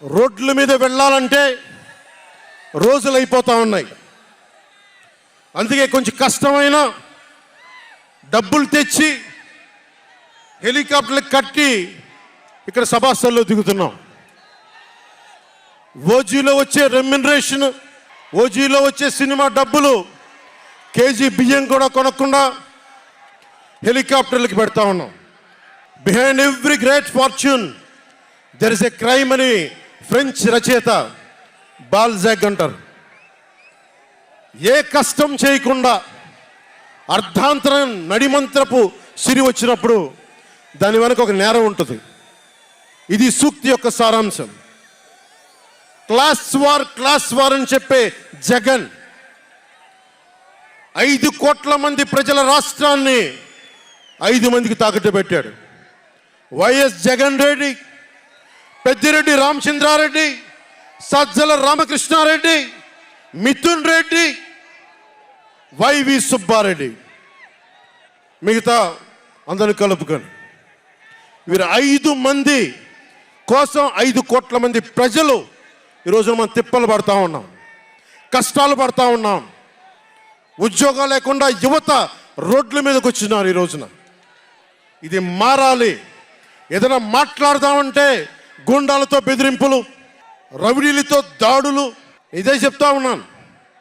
రోడ్ల మీద వెళ్ళాలంటే రోజులు అయిపోతా ఉన్నాయి. అందుకే కొంచెం కష్టమైన డబ్బులు తెచ్చి హెలికాప్టర్లు కట్టి ఇక్కడ సభాస్థల్లో దిగుతున్నాం. ఓజీలో వచ్చే రెమ్యునరేషన్, ఓజీలో వచ్చే సినిమా డబ్బులు కేజీ బియ్యం కూడా కొనకుండా హెలికాప్టర్లకి పెడతా ఉన్నాం. Behind every great fortune there is a crime అని ఫ్రెంచ్ రచయిత బాల్జాక్ అంటారు. ఏ కష్టం చేయకుండా అర్ధాంతరం నడిమంత్రపు సిరి వచ్చినప్పుడు దాని వెనక ఒక నేరం ఉంటుంది. ఇది సూక్తి యొక్క సారాంశం. క్లాస్ వార్ అని చెప్పే జగన్ 5 కోట్ల మంది ప్రజల రాష్ట్రాన్ని 5 మందికి తాకట్టు పెట్టాడు. వైఎస్ జగన్ రెడ్డి, పెద్దిరెడ్డి రామచంద్రారెడ్డి, సజ్జల రామకృష్ణారెడ్డి, మిథున్ రెడ్డి, వైవి సుబ్బారెడ్డి, మిగతా అందరిని కలుపుకొని వీరు 5 మంది కోసం 5 కోట్ల మంది ప్రజలు ఈరోజు మనం తిప్పలు పడతా ఉన్నాం, కష్టాలు పడతా ఉన్నాం. ఉద్యోగాలు లేకుండా యువత రోడ్ల మీదకి వచ్చినారు ఈ రోజున. ఇది మారాలి. ఏదైనా మాట్లాడదామంటే గుండాలతో బెదిరింపులు, రౌడీలతో దాడులు. ఇదే చెప్తా ఉన్నాను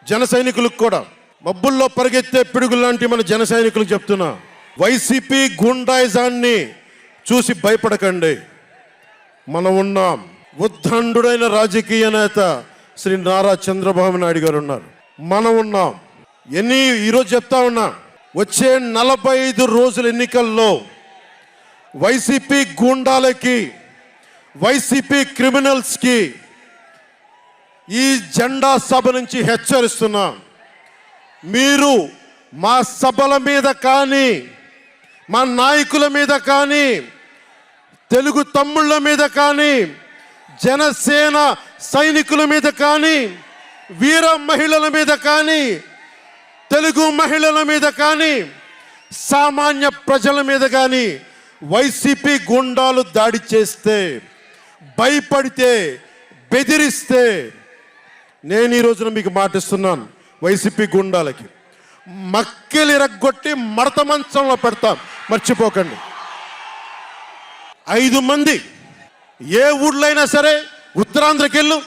జన సైనికులకు కూడా, మబ్బుల్లో పరిగెత్తే పిడుగులు లాంటి మన జన సైనికులకు చెప్తున్నా, వైసీపీ గుండాయిజాన్ని చూసి భయపడకండి. మనం ఉన్నాం. ఉద్దండుడైన రాజకీయ నేత శ్రీ నారా చంద్రబాబు నాయుడు గారు ఉన్నారు. మనం ఉన్నాం. ఈరోజు చెప్తా ఉన్నా, వచ్చే 45 రోజుల ఎన్నికల్లో వైసీపీ గూండాలకి, వైసీపీ క్రిమినల్స్కి ఈ జెండా సభ నుంచి హెచ్చరిస్తున్నాం. మీరు మా సభల మీద కానీ, మా నాయకుల మీద కానీ, తెలుగు తమ్ముళ్ళ మీద కానీ, జనసేన సైనికుల మీద కానీ, వీర మహిళల మీద కానీ, తెలుగు మహిళల మీద కానీ, సామాన్య ప్రజల మీద కానీ వైసీపీ గుండాలు దాడి చేస్తే, భయపడితే, బెదిరిస్తే నేను ఈ రోజున మీకు మాటిస్తున్నాను, వైసీపీ గుండాలకి మక్కెలు ఇరగ్గొట్టి మడత మంచంలో పెడతాం. మర్చిపోకండి. 5 మంది ఏ ఊళ్ళో అయినా సరే, ఉత్తరాంధ్రకి వెళ్ళు,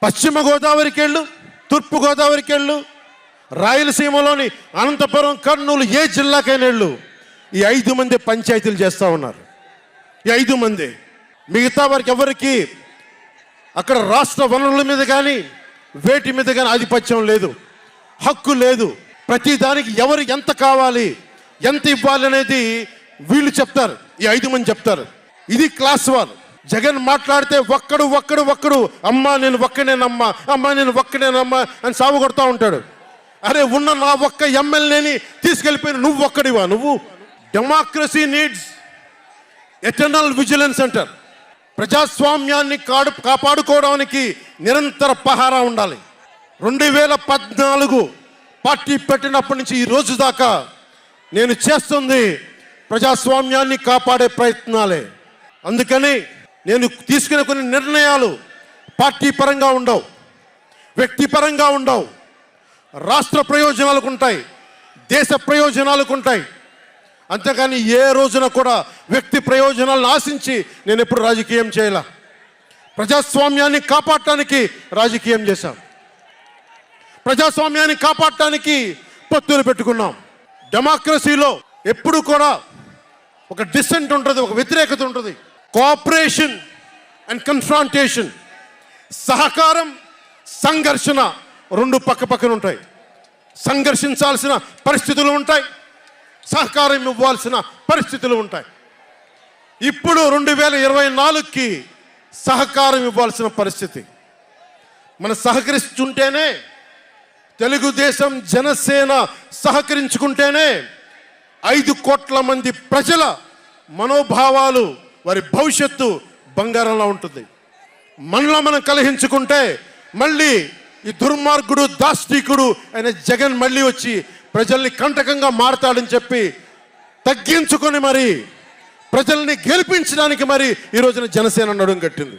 పశ్చిమ గోదావరికి వెళ్ళు, తూర్పు గోదావరికి వెళ్ళు, రాయలసీమలోని అనంతపురం, కర్నూలు, ఏ జిల్లాకైనా వెళ్ళు, ఈ 5 మంది పంచాయతీలు చేస్తూ ఉన్నారు. ఈ 5 మంది. మిగతా వారికి ఎవరికి అక్కడ రాష్ట్ర వనరుల మీద కానీ, వేటి మీద కానీ ఆధిపత్యం లేదు, హక్కు లేదు. ప్రతి దానికి ఎవరు ఎంత కావాలి, ఎంత ఇవ్వాలి అనేది వీళ్ళు చెప్తారు. ఈ 5 మంది చెప్తారు. ఇది క్లాస్ వార్. జగన్ మాట్లాడితే ఒక్కడు అమ్మా నేను ఒక్కనేనమ్మా, అమ్మా నేను ఒక్కనేనమ్మా అని సాగు కొడతా ఉంటాడు. అరే ఉన్న నా ఒక్క ఎమ్మెల్యేని తీసుకెళ్ళిపోయిన నువ్వు ఒక్కడివా? నువ్వు. డెమోక్రసీ నీడ్స్ ఎటర్నల్ విజిలెన్స్ అంటారు. ప్రజాస్వామ్యాన్ని కాపాడుకోవడానికి నిరంతర పహారా ఉండాలి. 2014 పార్టీ పెట్టినప్పటి నుంచి ఈ రోజు దాకా నేను చేస్తుంది ప్రజాస్వామ్యాన్ని కాపాడే ప్రయత్నాలే. అందుకని నేను తీసుకునే కొన్ని నిర్ణయాలు పార్టీ పరంగా ఉండవు, వ్యక్తిపరంగా ఉండవు, రాష్ట్ర ప్రయోజనాలకు ఉంటాయి, దేశ ప్రయోజనాలకు ఉంటాయి. అంతేకాని ఏ రోజున కూడా వ్యక్తి ప్రయోజనాలను ఆశించి నేను ఎప్పుడు రాజకీయం చేయాల. ప్రజాస్వామ్యాన్ని కాపాడటానికి రాజకీయం చేశాం. ప్రజాస్వామ్యాన్ని కాపాడటానికి పొత్తులు పెట్టుకున్నాం. డెమోక్రసీలో ఎప్పుడు కూడా ఒక డిసెంట్ ఉంటుంది, ఒక వ్యతిరేకత ఉంటుంది. కోఆపరేషన్ అండ్ కన్ఫ్రాంటేషన్, సహకారం, సంఘర్షణ 2 పక్క పక్కన ఉంటాయి. సంఘర్షించాల్సిన పరిస్థితులు ఉంటాయి, సహకారం ఇవ్వాల్సిన పరిస్థితులు ఉంటాయి. ఇప్పుడు 2024కి సహకారం ఇవ్వాల్సిన పరిస్థితి. మనం సహకరిస్తుంటేనే, తెలుగుదేశం జనసేన సహకరించుకుంటేనే 5 కోట్ల మంది ప్రజల మనోభావాలు, వారి భవిష్యత్తు బంగారంలో ఉంటుంది. మనలో మనం కలహించుకుంటే మళ్ళీ ఈ దుర్మార్గుడు, దాష్టికుడు అయిన జగన్ మళ్ళీ వచ్చి ప్రజల్ని కంటకంగా మారతాడని చెప్పి తగ్గించుకొని మరి ప్రజల్ని గెలిపించడానికి మరి ఈ రోజున జనసేన నడుం కట్టింది.